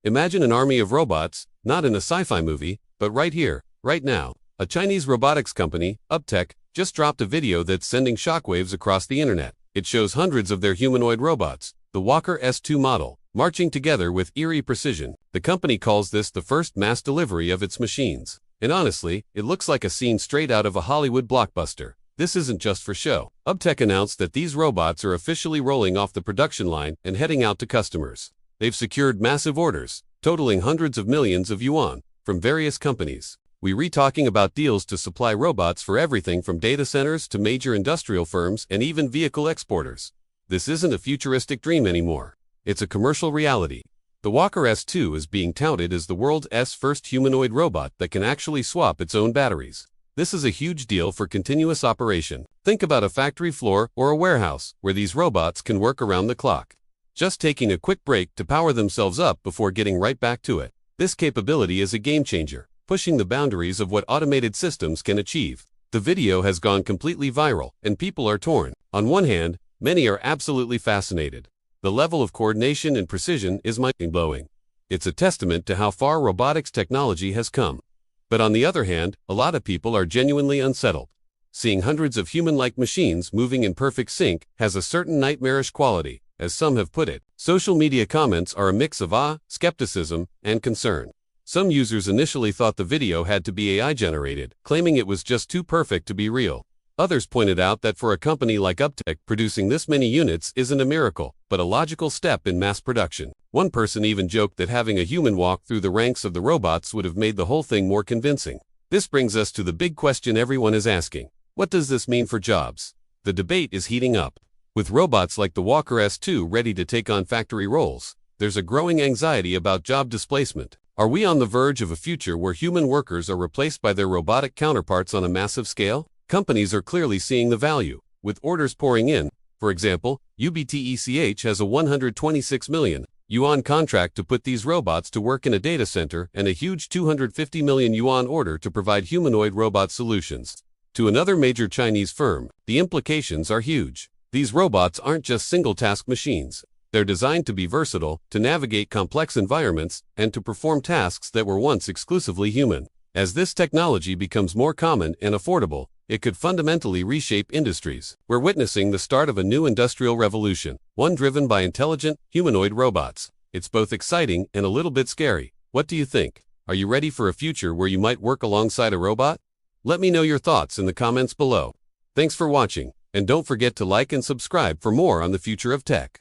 Imagine an army of robots, not in a sci-fi movie, but right here, right now. A Chinese robotics company, UBTECH, just dropped a video that's sending shockwaves across the internet. It shows hundreds of their humanoid robots, the Walker S2 model, marching together with eerie precision. The company calls this the first mass delivery of its machines. And honestly, it looks like a scene straight out of a Hollywood blockbuster. This isn't just for show. UBTECH announced that these robots are officially rolling off the production line and heading out to customers. They've secured massive orders, totaling hundreds of millions of yuan, from various companies. We're talking about deals to supply robots for everything from data centers to major industrial firms and even vehicle exporters. This isn't a futuristic dream anymore. It's a commercial reality. The Walker S2 is being touted as the world's first humanoid robot that can actually swap its own batteries. This is a huge deal for continuous operation. Think about a factory floor or a warehouse where these robots can work around the clock, just taking a quick break to power themselves up before getting right back to it. This capability is a game changer, pushing the boundaries of what automated systems can achieve. The video has gone completely viral, and people are torn. On one hand, many are absolutely fascinated. The level of coordination and precision is mind-blowing. It's a testament to how far robotics technology has come. But on the other hand, a lot of people are genuinely unsettled. Seeing hundreds of human-like machines moving in perfect sync has a certain nightmarish quality, as some have put it. Social media comments are a mix of awe, skepticism, and concern. Some users initially thought the video had to be AI-generated, claiming it was just too perfect to be real. Others pointed out that for a company like UBTECH, producing this many units isn't a miracle, but a logical step in mass production. One person even joked that having a human walk through the ranks of the robots would have made the whole thing more convincing. This brings us to the big question everyone is asking. What does this mean for jobs? The debate is heating up. With robots like the Walker S2 ready to take on factory roles, there's a growing anxiety about job displacement. Are we on the verge of a future where human workers are replaced by their robotic counterparts on a massive scale? Companies are clearly seeing the value, with orders pouring in. For example, UBTECH has a 126 million yuan contract to put these robots to work in a data center and a huge 250 million yuan order to provide humanoid robot solutions to another major Chinese firm. The implications are huge. These robots aren't just single-task machines. They're designed to be versatile, to navigate complex environments, and to perform tasks that were once exclusively human. As this technology becomes more common and affordable, it could fundamentally reshape industries. We're witnessing the start of a new industrial revolution, one driven by intelligent, humanoid robots. It's both exciting and a little bit scary. What do you think? Are you ready for a future where you might work alongside a robot? Let me know your thoughts in the comments below. Thanks for watching, and don't forget to like and subscribe for more on the future of tech.